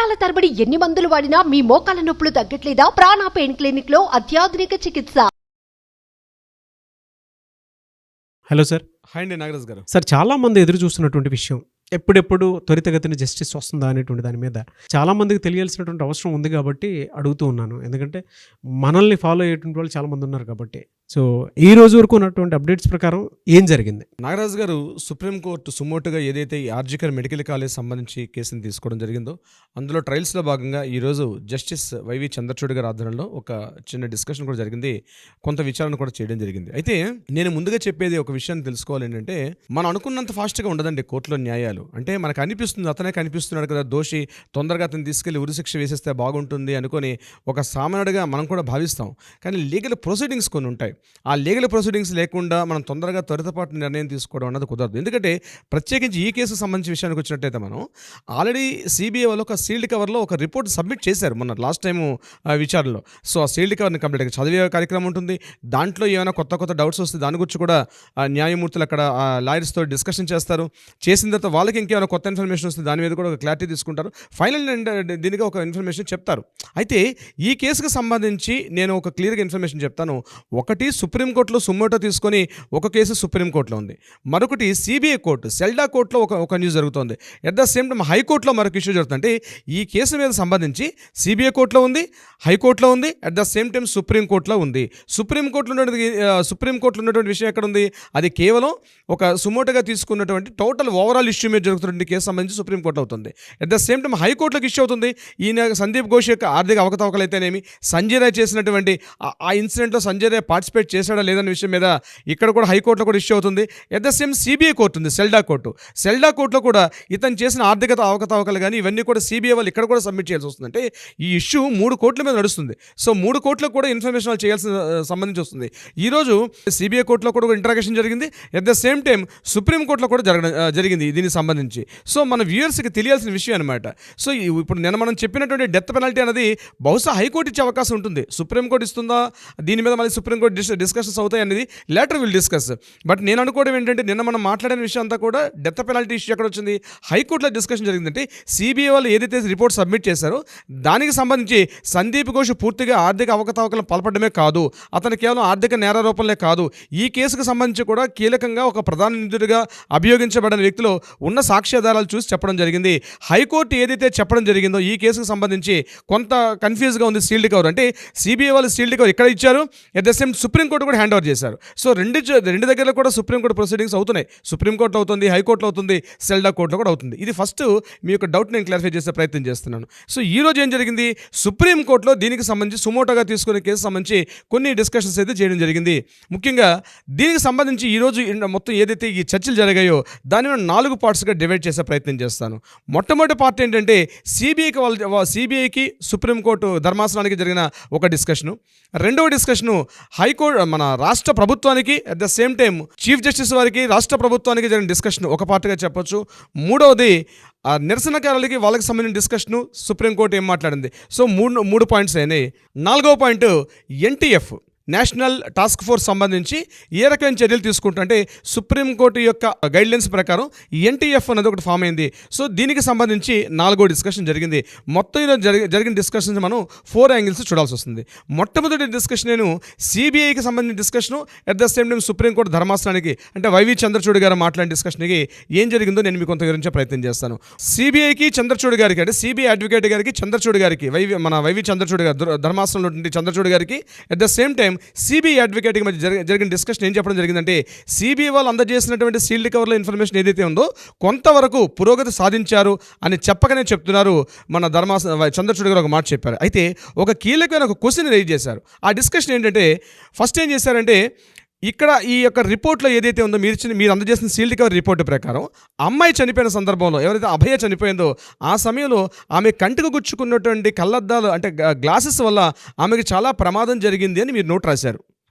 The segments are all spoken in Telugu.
సంవత్సరాల తరబడి ఎన్ని మందులు వాడినా మీ మోకాల నొప్పులు తగ్గట్లేదా? ప్రాణ పెయిన్ క్లినిక్ లో అత్యాధునిక చికిత్స. Hello sir. హాయ్ అండి నాగరాజ్ గారు. సార్, చాలా మంది ఎదురు చూస్తున్నటువంటి విషయం ఎప్పుడెప్పుడు త్వరితగతిన జస్టిస్ వస్తుందా అనేటువంటి దాని మీద చాలా మందికి తెలియాల్సినటువంటి అవసరం ఉంది కాబట్టి అడుగుతూ ఉన్నాను. ఎందుకంటే మనల్ని ఫాలో అయ్యేటువంటి వాళ్ళు చాలా మంది ఉన్నారు కాబట్టి. సో ఈ రోజు వరకు ఉన్నటువంటి అప్డేట్స్ ప్రకారం ఏం జరిగింది? నాగరాజ్ గారు, సుప్రీంకోర్టు సుమోటుగా ఏదైతే ఈ ఆర్జికర్ మెడికల్ కాలేజ్ సంబంధించి కేసుని తీసుకోవడం జరిగిందో అందులో ట్రయల్స్లో భాగంగా ఈరోజు జస్టిస్ వైవి చంద్రచూడ్ గారి ఆధ్వర్యంలో ఒక చిన్న డిస్కషన్ కూడా జరిగింది, కొంత విచారణ కూడా చేయడం జరిగింది. అయితే నేను ముందుగా చెప్పేది ఒక విషయాన్ని తెలుసుకోవాలి ఏంటంటే, మనం అనుకున్నంత ఫాస్ట్గా ఉండదండి కోర్టులో న్యాయాలు. అంటే మనకు అనిపిస్తుంది అతనే కనిపిస్తున్నాడు కదా దోషి, తొందరగా అతను తీసుకెళ్లి ఉరిశిక్ష వేసేస్తే బాగుంటుంది అనుకొని ఒక సామాన్యుడిగా మనం కూడా భావిస్తాం. కానీ లీగల్ ప్రొసీడింగ్స్ కొన్ని ఉంటాయి. ఆ లీగల్ ప్రొసీడింగ్స్ లేకుండా మనం తొందరగా త్వరితపాటు నిర్ణయం తీసుకోవడం అన్నది కుదరదు. ఎందుకంటే ప్రత్యేకించి ఈ కేసుకు సంబంధించిన విషయానికి వచ్చినట్టయితే మనం ఆల్రెడీ సిబిఐ వాళ్ళు ఒక సీల్డ్ కవర్లో ఒక రిపోర్ట్ సబ్మిట్ చేశారు మొన్న లాస్ట్ టైం విచారణలో. సో ఆ సీల్డ్ కవర్ని కంప్లీట్గా చదివే కార్యక్రమం ఉంటుంది. దాంట్లో ఏమైనా కొత్త డౌట్స్ వస్తే దాని గురించి కూడా న్యాయమూర్తులు అక్కడ లాయర్స్తో డిస్కషన్ చేస్తారు. చేసిన తర్వాత వాళ్ళకి ఇంకేమైనా కొత్త ఇన్ఫర్మేషన్ వస్తుంది, దాని మీద కూడా ఒక క్లారిటీ తీసుకుంటారు. ఫైనల్ దీనికి ఒక ఇన్ఫర్మేషన్ చెప్తారు. అయితే ఈ కేసుకు సంబంధించి నేను ఒక క్లియర్గా ఇన్ఫర్మేషన్ చెప్తాను. ఒకటి సుప్రీంకోర్టులో సుమోటో తీసుకొని ఒక కేసు సుప్రీంకోర్టులో ఉంది, మరొకటి సిబిఐ కోర్టు సెల్డా కోర్టులో ఒక న్యూస్ జరుగుతుంది. ఎట్ ద సేమ్ టైం హైకోర్టులో మరొక ఇష్యూ జరుగుతుంది. అంటే ఈ కేసు మీద సంబంధించి సిబిఐ కోర్టులో ఉంది, హైకోర్టులో ఉంది, అట్ ద సేమ్ టైం సుప్రీంకోర్టులో ఉంది. సుప్రీంకోర్టులో ఉన్నటువంటి విషయం ఎక్కడ ఉంది? అది కేవలం ఒక సుమోటోగా తీసుకున్నటువంటి టోటల్ ఓవరాల్ ఇష్యూ మీద జరుగుతున్నటువంటి కేసు సంబంధించి సుప్రీంకోర్టు అవుతుంది. అట్ ద సేమ్ టైం హైకోర్టులకు ఇష్యూ అవుతుంది. ఈయన సందీప్ ఘోష్ యొక్క ఆర్థిక అవకతవకలైతేనేమి, సంజయ్ రాయ్ చేసినటువంటి ఆ ఇన్సిడెంట్లో సంజయ్ రాయ్ పార్టిసిపేట్ చేశాడా లేదన్న విషయం మీద ఇక్కడ కూడా హైకోర్టులో కూడా ఇష్యూ అవుతుంది. At the same CBI court ఉంది, సెల్డా కోర్టులో కూడా ఇతను చేసిన ఆర్థిక అవకతవకలు కానీ ఇవన్నీ కూడా సిబిఐ వాళ్ళు ఇక్కడ కూడా సబ్మిట్ చేయాల్సి వస్తుంది. అంటే ఈ ఇష్యూ 3 కోర్టుల మీద నడుస్తుంది. సో 3 కోర్టులకు కూడా ఇన్ఫర్మేషన్ వాళ్ళు చేయాల్సిన సంబంధించి వస్తుంది. ఈరోజు సిబిఐ కోర్టులో కూడా ఇంటరాగేషన్ జరిగింది. ఎట్ ద సేమ్ టైం సుప్రీంకోర్టులో కూడా జరిగింది దీనికి సంబంధించి. సో మన వ్యూయర్స్కి తెలియాల్సిన విషయం అనమాట. సో ఇప్పుడు నేను మనం చెప్పినటువంటి డెత్ పెనాల్టీ అనేది బహుశా హైకోర్టు ఇచ్చే అవకాశం ఉంటుంది. సుప్రీంకోర్టు ఇస్తుందా, దీని మీద మళ్ళీ సుప్రీంకోర్టు డిస్కషన్స్ అవుతాయి అనేది లేటర్ విల్ డిస్కస్. బట్ నేను అనుకోవడం ఏంటంటే, నిన్న మనం మాట్లాడిన విషయం అంతా కూడా డెత్ పెనాల్టీ ఇష్యూ ఎక్కడ వచ్చింది? హైకోర్టులో డిస్కషన్ జరిగిందంటే సిబిఐ వాళ్ళు ఏదైతే రిపోర్ట్ సబ్మిట్ చేశారో దానికి సంబంధించి సందీప్ ఘోష్ పూర్తిగా ఆర్థిక అవకతవకలను పాల్పడమే కాదు, అతను కేవలం ఆర్థిక నేరారోపణలే కాదు, ఈ కేసుకు సంబంధించి కూడా కీలకంగా ఒక ప్రధాన నిందితుడిగా అభియోగించబడిన వ్యక్తిలో ఉన్న సాక్ష్యాధారాలు చూసి చెప్పడం జరిగింది. హైకోర్టు ఏదైతే చెప్పడం జరిగిందో ఈ కేసుకు సంబంధించి కొంత కన్ఫ్యూజ్గా ఉంది. సీల్డ్ కవర్ అంటే సిబిఐ వాళ్ళు సీల్డ్ కవర్ ఇక్కడ ఇచ్చారు, ఎట్ ద సేమ్ సుప్రీంకోర్టు కూడా హ్యాండ్ ఓవర్ చేశారు. సో రెండు దగ్గర కూడా సుప్రీంకోర్టు ప్రొసీడింగ్స్ అవుతున్నాయి. సుప్రీంకోర్టులో అవుతుంది, హైకోర్టులో అవుతుంది, సెల్డా కోర్టులో కూడా అవుతుంది. ఇది ఫస్ట్ మీ యొక్క డౌట్ నేను క్లారిఫై చేసే ప్రయత్నం చేస్తున్నాను. సో ఈ రోజు ఏం జరిగింది? సుప్రీంకోర్టులో దీనికి సంబంధించి సుమోటోగా తీసుకునే కేసు సంబంధించి కొన్ని డిస్కషన్స్ అయితే చేయడం జరిగింది. ముఖ్యంగా దీనికి సంబంధించి ఈరోజు మొత్తం ఏదైతే ఈ చర్చలు జరిగాయో దాని 4 పార్ట్స్గా డివైడ్ చేసే ప్రయత్నం చేస్తాను. మొట్టమొదటి పార్ట్ ఏంటంటే సిబిఐకి సుప్రీంకోర్టు ధర్మాసనానికి జరిగిన ఒక డిస్కషను. రెండవ డిస్కషను హైకోర్టు మన రాష్ట్ర ప్రభుత్వానికి at the same time chief justice వారికి రాష్ట్ర ప్రభుత్వానికి జరిగిన డిస్కషన్ ఒక పార్ట్గా చెప్పొచ్చు. మూడవది నిరసనకారులకి వాళ్ళకి సంబంధించిన డిస్కషను, సుప్రీంకోర్టు ఏం మాట్లాడింది. సో మూడు పాయింట్స్ అయినాయి. 4వ point NTF national task force సంబంధించి ఏ రకమైన చర్యలు తీసుకుంటుంటే సుప్రీంకోర్టు యొక్క గైడ్లైన్స్ ప్రకారం ఎన్టీఎఫ్ అనేది ఒకటి ఫామ్ అయింది. సో దీనికి సంబంధించి 4వ డిస్కషన్ జరిగింది. మొత్తం ఈరోజు జరిగిన డిస్కషన్స్ మనం 4 యాంగిల్స్ చూడాల్సి వస్తుంది. మొట్టమొదటి డిస్కషన్ నేను సిబిఐకి సంబంధించిన discussion, at the same time supreme court ధర్మాసనానికి అంటే వైవి చంద్రచూడ్ గారు మాట్లాడిన డిస్కషన్కి ఏం జరిగిందో నేను మీకు కొంత వివరించే ప్రయత్నం చేస్తాను. సిబిఐకి చంద్రచూడ్ గారికి అంటే సిబిఐ అడ్వకేట్ గారికి చంద్రచూడ్ గారికి వైవి చంద్రచూడ్ గారు ధర్మాసనంలో చంద్రచూడ్ గారికి at the same time CBI అడ్వకేట్కి మధ్య జరిగిన డిస్కషన్ ఏం చెప్పడం జరిగిందంటే, సిబిఐ వాళ్ళు అందజేసినటువంటి సీల్డ్ కవర్లో ఇన్ఫర్మేషన్ ఏదైతే ఉందో కొంతవరకు పురోగతి సాధించారు అని చెప్పకనే చెప్తున్నారు. మన చంద్రచూడ్ గారు ఒక మాట చెప్పారు. అయితే ఒక కీలకమైన ఒక క్వశ్చన్ రైజ్ చేశారు. ఆ డిస్కషన్ ఏంటంటే, ఫస్ట్ ఏం చేశారంటే, ఇక్కడ ఈ యొక్క రిపోర్ట్లో ఏదైతే ఉందో మీరు అందజేసిన సీల్డ్ కవర్ రిపోర్టు ప్రకారం అమ్మాయి చనిపోయిన సందర్భంలో ఎవరైతే అభయ చనిపోయిందో ఆ సమయంలో ఆమె కంటికి గుచ్చుకున్నటువంటి కళ్ళద్దాలు అంటే గ్లాసెస్ వల్ల ఆమెకి చాలా ప్రమాదం జరిగింది అని మీరు నోట్ రాశారు.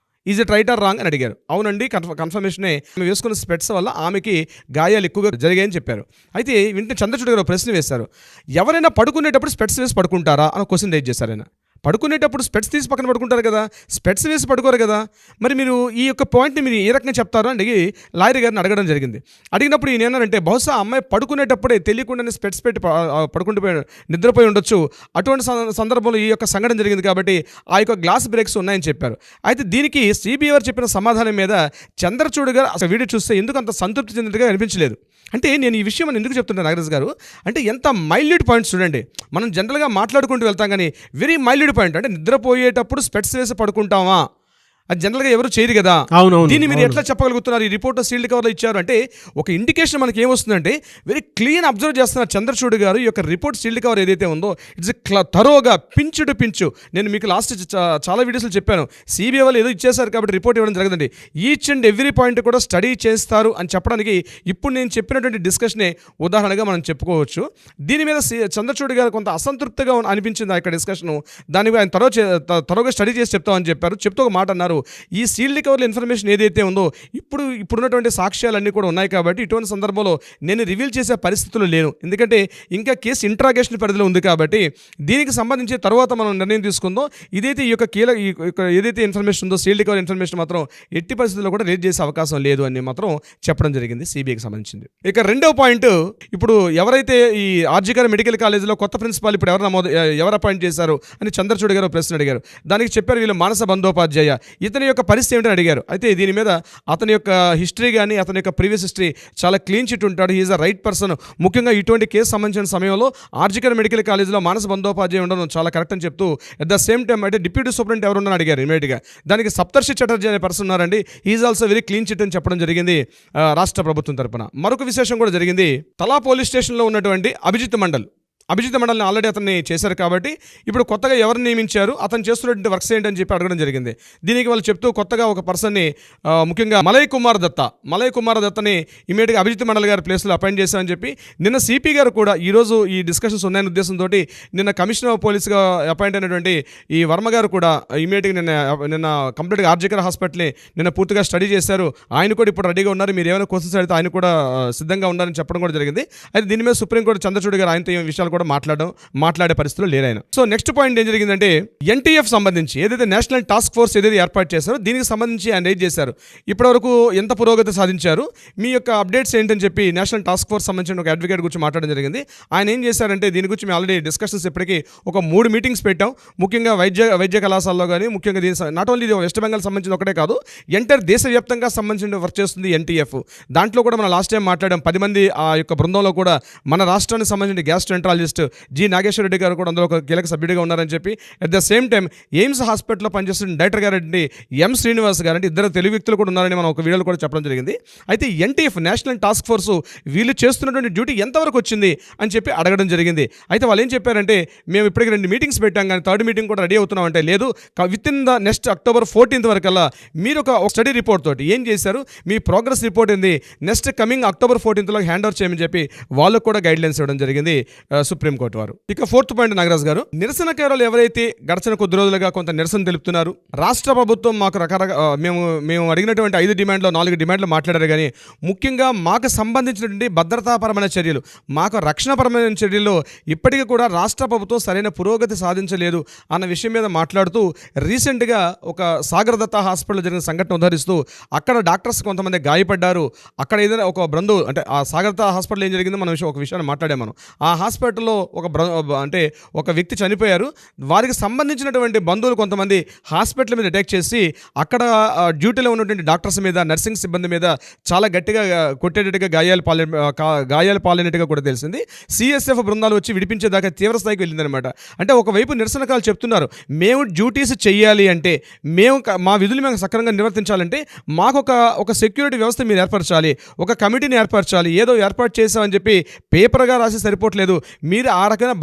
Is it right are wrong అని అడిగారు. అవునండి, కన్ఫర్మేషనే, ఆమె వేసుకున్న స్పెట్స్ వల్ల ఆమెకి గాయాలు ఎక్కువగా జరిగాయని చెప్పారు. అయితే వెంటనే చంద్రచూడ్ గారు ప్రశ్న వేశారు, ఎవరైనా పడుకునేటప్పుడు స్పెట్స్ వేసి పడుకుంటారా అని క్వశ్చన్ రైజ్ చేశారు ఆయన. పడుకునేటప్పుడు స్పెట్స్ తీసి పక్కన పడుకుంటారు కదా, స్పెట్స్ వేసి పడుకోరు కదా. మరి మీరు ఈ యొక్క పాయింట్ని మీరు ఏ రకంగా చెప్తారో అని అడిగి లాయర్ గారిని అడగడం జరిగింది. అడిగినప్పుడు ఈయన ఏమన్నారంటే, బహుశా అమ్మాయి పడుకునేటప్పుడే తెలియకుండానే స్పెట్స్ పెట్టి పడుకుంటూ నిద్రపోయి ఉండొచ్చు. అటువంటి సందర్భంలో ఈ యొక్క సంఘటన జరిగింది కాబట్టి ఆ యొక్క గ్లాస్ బ్రేక్స్ ఉన్నాయని చెప్పారు. అయితే దీనికి సిబిఐ వారు చెప్పిన సమాధానం మీద చంద్రచూడ్ గారు అసలు వీడియో చూస్తే ఎందుకు అంత సంతృప్తి చెందినట్టుగా అనిపించలేదు. అంటే నేను ఈ విషయం అని ఎందుకు చెప్తున్నాను నాగరాజ్ గారు అంటే, ఎంత మైల్యూట్ పాయింట్స్ చూడండి. మనం జనరల్గా మాట్లాడుకుంటూ వెళ్తాం కానీ వెరీ మైల్యూట్ పాయింట్. అంటే నిద్రపోయేటప్పుడు స్పెట్స్ వేసి పడుకుంటామా, అది జనరల్గా ఎవరు చేయరు కదా. దీన్ని మీరు ఎట్లా చెప్పగలుగుతున్నారు? ఈ రిపోర్ట్ సీల్డ్ కవర్లో ఇచ్చారు అంటే ఒక ఇండికేషన్ మనకి ఏమొస్తుందంటే, వెరీ క్లీన్ అబ్జర్వ్ చేస్తున్నారు చంద్రచూడ్ గారు. ఈ యొక్క రిపోర్ట్ సీల్డ్ కవర్ ఏదైతే ఉందో ఇట్స్ తరోగా పించు టు పించు. నేను మీకు లాస్ట్ చాలా వీడియోస్లో చెప్పాను, సిబిఐ వాళ్ళు ఏదో ఇచ్చేసారు కాబట్టి రిపోర్ట్ ఇవ్వడం జరగదండి. ఈచ్ అండ్ ఎవ్రీ పాయింట్ కూడా స్టడీ చేస్తారు అని చెప్పడానికి ఇప్పుడు నేను చెప్పినటువంటి డిస్కషనే ఉదాహరణగా మనం చెప్పుకోవచ్చు. దీని మీద చంద్రచూడ్ గారు కొంత అసంతృప్తిగా అనిపించింది ఆ యొక్క డిస్కషను. దాని ఆయన త్వరగా స్టడీ చేసి చెప్తామని చెప్పారు. చెప్తూ ఒక మాట అన్నారు, ఈ సీల్డ్ కవర్ల ఇన్ఫర్మేషన్ ఏదైతే ఉందో ఇప్పుడున్నటువంటి సాక్ష్యాలన్నీ కూడా ఉన్నాయి కాబట్టి ఇటువంటి సందర్భంలో నేను రివీల్ చేసే పరిస్థితులు లేను. ఎందుకంటే ఇంకా కేసు ఇంట్రాగేషన్ పరిధిలో ఉంది కాబట్టి దీనికి సంబంధించి తర్వాత మనం నిర్ణయం తీసుకుందాం. ఇదైతే ఈ యొక్క ఏదైతే ఇన్ఫర్మేషన్ ఉందో సీల్డ్ కవర్ ఇన్ఫర్మేషన్ మాత్రం ఎట్టి పరిస్థితుల్లో కూడా రిలీజ్ చేసే అవకాశం లేదు అని మాత్రం చెప్పడం జరిగింది సిబిఐకి సంబంధించింది. ఇక రెండవ పాయింట్, ఇప్పుడు ఎవరైతే ఈ ఆర్జికర్ మెడికల్ కాలేజీలో కొత్త ప్రిన్సిపాల్ ఇప్పుడు ఎవరు అపాయింట్ చేశారు అని చంద్రచూడ్ గారు ప్రశ్న అడిగారు. దానికి చెప్పారు వీళ్ళు మానస బందోపాధ్యాయ. ఇతని యొక్క పరిస్థితి ఏమిటని అడిగారు. అయితే దీని మీద అతని యొక్క హిస్టరీ కానీ అతని యొక్క ప్రీవియస్ హిస్టరీ చాలా క్లీన్ చిట్ ఉంటాడు. He's a right person. ముఖ్యంగా ఇటువంటి కేసు సంబంధించిన సమయంలో ఆర్జికర్ మెడికల్ కాలేజీలో మానస బందోపాధ్యాయ ఉండడం చాలా కరెక్ట్ అని చెప్తూ అట్ ద సేమ్ టైం అంటే డిప్యూటీ సూపరింటెండెంట్ ఎవరు ఉన్నారని అడిగారు ఇమీడియట్గా. దానికి సప్తర్షి చటర్జీ అనే పర్సన్ ఉన్నారండి. He's also very clean chit అని చెప్పడం జరిగింది రాష్ట్ర ప్రభుత్వం తరపున. మరొక విశేషం కూడా జరిగింది. తలా పోలీస్ స్టేషన్లో ఉన్నటువంటి అభిజిత్ మండల్ని ఆల్రెడీ అతన్ని చేశారు కాబట్టి ఇప్పుడు కొత్తగా ఎవరు నియమించారు, అతను చేస్తున్నటువంటి వర్క్స్ ఏంటని చెప్పి అడగడం జరిగింది. దీనికి వాళ్ళు చెప్తూ కొత్తగా ఒక పర్సన్ని ముఖ్యంగా మలయ్ కుమార్ దత్తని ఇమీడియట్గా అభిజిత్ మండల్ గారి ప్లేస్లో అపాయింట్ చేశామని చెప్పి నిన్న సిపి గారు కూడా ఈరోజు ఈ డిస్కషన్స్ ఉన్నాయనే ఉద్దేశంతో నిన్న కమిషనర్ ఆఫ్ పోలీస్గా అపాయింట్ అయినటువంటి ఈ వర్మ గారు కూడా ఇమీడియట్గా నిన్న కంప్లీట్గా ఆర్జికర్ హాస్పిటల్ని నిన్న పూర్తిగా స్టడీ చేశారు. ఆయన కూడా ఇప్పుడు రెడీగా ఉన్నారు. మీరు ఏమైనా క్వశ్చన్స్ అడిగితే ఆయన కూడా సిద్ధంగా ఉన్నారని చెప్పడం కూడా జరిగింది. అయితే దీని మీద సుప్రీంకోర్టు చంద్రచూడ్ గారు ఆయనతో ఈ విషయాలు కూడా మాట్లాడే పరిస్థితులు లేరాయన. సో నెక్స్ట్ పాయింట్ ఏం జరిగిందంటే, ఎన్టీఎఫ్ సంబంధించి ఏదైతే నేషనల్ టాస్క్ ఫోర్స్ ఏదైతే ఏర్పాటు చేశారో దీనికి సంబంధించి ఆయన రైజ్ చేశారు. ఇప్పటివరకు ఎంత పురోగతి సాధించారు, మీ యొక్క అప్డేట్స్ ఏంటని చెప్పి నేషనల్ టాస్క్ ఫోర్స్ సంబంధించిన ఒక అడ్వకేట్ గురించి మాట్లాడడం జరిగింది. ఆయన ఏం చేశారంటే, దీని గురించి మేము ఆల్రెడీ డిస్కషన్స్ ఇప్పటికీ ఒక 3 మీటింగ్స్ పెట్టాం. ముఖ్యంగా వైద్య కళాశాలలో కానీ ముఖ్యంగా నాట్ ఓన్లీ వెస్ట్ బెంగాల్ సంబంధించిన ఒకటే కాదు, ఎంటైర్ దేశవ్యాప్తంగా సంబంధించిన వర్క్ చేస్తుంది ఎన్టీఎఫ్. దాంట్లో కూడా మనం లాస్ట్ టైం మాట్లాడాం. 10 మంది ఆ యొక్క బృందంలో కూడా మన రాష్ట్రానికి సంబంధించిన గ్యాస్ట్రోఎంట్రాలజిస్ట్ జి నాగేశ్వర రెడ్డి గారు కూడా అందులో ఒక కీలక సభ్యుడిగా ఉన్నారని చెప్పి, at the same time AIIMS హాస్పిటల్లో పనిచేస్తున్న డైరెక్టర్ గారండి ఎం శ్రీనివాస్ గారంటే ఇద్దరు తెలుగు వ్యక్తులు కూడా ఉన్నారని మనం ఒక వీడియోలో కూడా చెప్పడం జరిగింది. అయితే ఎన్టీఎఫ్ నేషనల్ టాస్క్ ఫోర్స్ వీళ్ళు చేస్తున్నటువంటి డ్యూటీ ఎంతవరకు వచ్చింది అని చెప్పి అడగడం జరిగింది. అయితే వాళ్ళు ఏం చెప్పారంటే, మేము ఇప్పటికి 2 మీటింగ్స్ పెట్టాం కానీ 3rd మీటింగ్ కూడా రెడీ అవుతున్నాం అంటే, లేదు with in the next October 14th వరకల్లా మీరు ఒక స్టడీ రిపోర్ట్ తోటి ఏం చేశారు, మీ ప్రోగ్రెస్ రిపోర్ట్ ఏంది, next coming October 14th hand over చేయమని చెప్పి వాళ్ళకు కూడా గైడ్లైన్స్ ఇవ్వడం జరిగింది సుప్రీంకోర్టు వారు. ఇక 4th పాయింట్ నాగరాజ్ గారు, నిరసనకారులు ఎవరైతే గడిచిన కొద్ది రోజులుగా కొంత నిరసన తెలుపుతున్నారు, రాష్ట్ర ప్రభుత్వం మాకు మేము అడిగినటువంటి 5 డిమాండ్లో 4 డిమాండ్లు మాట్లాడారు కానీ ముఖ్యంగా మాకు సంబంధించినటువంటి భద్రతాపరమైన చర్యలు, మాకు రక్షణపరమైన చర్యల్లో ఇప్పటికీ కూడా రాష్ట్ర ప్రభుత్వం సరైన పురోగతి సాధించలేదు అన్న విషయం మీద మాట్లాడుతూ, రీసెంట్గా ఒక సాగర్ దత్తా హాస్పిటల్ జరిగిన సంఘటన ఉదహరిస్తూ, అక్కడ డాక్టర్స్ కొంతమంది గాయపడ్డారు. అక్కడ ఏదైనా ఒక అంటే ఆ సాగర్ దత్తా హాస్పిటల్ ఏం జరిగిందో మనం ఒక విషయాన్ని మాట్లాడాం. మనం ఆ హాస్పిటల్లో ఒక వ్యక్తి చనిపోయారు. వారికి సంబంధించినటువంటి బంధువులు కొంతమంది హాస్పిటల్ మీద అటాక్ చేసి అక్కడ డ్యూటీలో ఉన్నటువంటి డాక్టర్స్ మీద, నర్సింగ్ సిబ్బంది మీద చాలా గట్టిగా కొట్టేటట్టుగా గాయాలు పాలైనట్టుగా కూడా తెలిసింది. సిఎస్ఎఫ్ బృందాలు వచ్చి విడిపించేదాకా తీవ్ర స్థాయికి వెళ్ళిందనమాట. అంటే ఒకవైపు నిరసనకారులు చెప్తున్నారు, మేము డ్యూటీస్ చెయ్యాలి అంటే, మా విధులు మేము సక్రమంగా నిర్వర్తించాలంటే మాకు ఒక సెక్యూరిటీ వ్యవస్థ మీరు ఏర్పరచాలి, ఒక కమిటీని ఏర్పరచాలి. ఏదో ఏర్పాటు చేసామని చెప్పి పేపర్గా రాసి సరిపోవట్లేదు, మీరు ఆ రకమైన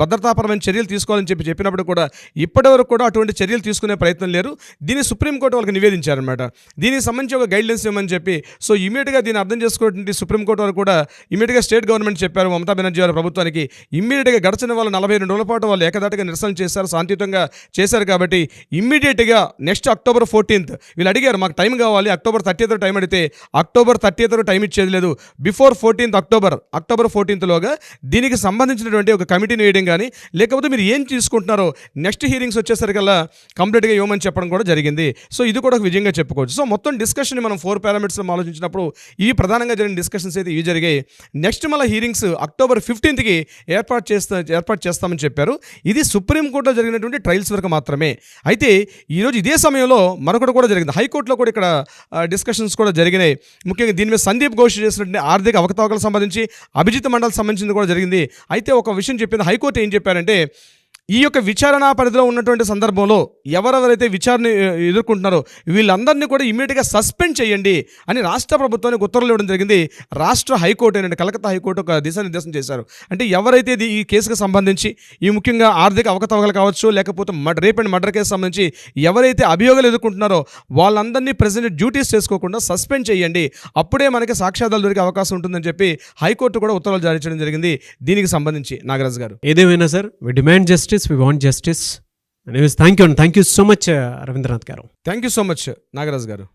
భద్రతాపరమైన చర్యలు తీసుకోవాలని చెప్పినప్పుడు కూడా ఇప్పటివరకు కూడా అటువంటి చర్యలు తీసుకునే ప్రయత్నం లేరు. దీన్ని సుప్రీంకోర్టు వాళ్ళకి నివేదించారనమాట. దీనికి సంబంధించి ఒక గైడ్లైన్స్ ఇవ్వమని చెప్పి, సో ఇమీడియట్గా దీన్ని అర్థం చేసుకోవడానికి సుప్రీంకోర్టు వారు కూడా ఇమీడియట్గా స్టేట్ గవర్నమెంట్ చెప్పారు మమతా బెనర్జీ వారి ప్రభుత్వానికి. ఇమ్మీడియట్గా గడిచిన వాళ్ళు 42 రోజుల పాటు వాళ్ళు ఏకదాటిగా నిరసన చేశారు, శాంతియుతంగా చేశారు. కాబట్టి ఇమ్మీడియట్గా నెక్స్ట్ అక్టోబర్ 14th వీళ్ళు అడిగారు, మాకు టైం కావాలి. అక్టోబర్ 30th టైం అడిగితే అక్టోబర్ 30th టైం ఇచ్చేది లేదు. బిఫోర్ 14th అక్టోబర్ 14th దీనికి దీనికి సంబంధించినటువంటి ఒక కమిటీని వేయడం కానీ లేకపోతే మీరు ఏం తీసుకుంటున్నారో నెక్స్ట్ హీరింగ్స్ వచ్చేసరికల్లా కంప్లీట్గా ఇవ్వమని చెప్పడం కూడా జరిగింది. సో ఇది కూడా ఒక విజయంగా చెప్పుకోవచ్చు. సో మొత్తం డిస్కషన్ మనం 4 పారామీటర్స్లో ఆలోచించినప్పుడు ఈ ప్రధానంగా జరిగిన డిస్కషన్స్ అయితే ఇవి జరిగాయి. నెక్స్ట్ మళ్ళీ హీరింగ్స్ అక్టోబర్ 15కి ఏర్పాటు చేస్తామని చెప్పారు. ఇది సుప్రీంకోర్టులో జరిగినటువంటి ట్రయల్స్ వరకు మాత్రమే. అయితే ఈరోజు ఇదే సమయంలో మరొకటి కూడా జరిగింది. హైకోర్టులో కూడా ఇక్కడ డిస్కషన్స్ కూడా జరిగినాయి. ముఖ్యంగా దీని మీద సందీప్ ఘోష్ చేసినటువంటి ఆర్థిక అవకతవకలకు సంబంధించి అభిజిత్ మండల్ సంబంధించింది కూడా జరిగింది. అయితే ఒక విషయం చెప్పింది హైకోర్టు ఏం చెప్పారంటే ఈ యొక్క విచారణ పరిధిలో ఉన్నటువంటి సందర్భంలో ఎవరెవరైతే విచారణ ఎదుర్కొంటున్నారో వీళ్ళందరినీ కూడా ఇమ్మీడియట్గా సస్పెండ్ చేయండి అని రాష్ట్ర ప్రభుత్వానికి ఉత్తర్వులు ఇవ్వడం జరిగింది. రాష్ట్ర హైకోర్టు అయినటువంటి కలకత్తా హైకోర్టు ఒక దిశానిర్దేశం చేశారు. అంటే ఎవరైతే ఈ కేసుకు సంబంధించి ఈ ముఖ్యంగా ఆర్థిక అవకతవకలు కావచ్చు లేకపోతే రేప్ అండ్ మర్డర్ కేసు సంబంధించి ఎవరైతే అభియోగాలు ఎదుర్కొంటున్నారో వాళ్ళందరినీ ప్రెసిడెంట్ డ్యూటీస్ చేసుకోకుండా సస్పెండ్ చేయండి, అప్పుడే మనకి సాక్ష్యాధారాలు దొరికే అవకాశం ఉంటుందని చెప్పి హైకోర్టు కూడా ఉత్తర్వులు జారీ చేయడం జరిగింది దీనికి సంబంధించి. నాగరాజు గారు, ఏదేమైనా sir, we demand justice, we want justice. Anyways, thank you so much, Ravindra Nath garu. Thank you so much Nagaraju గారు.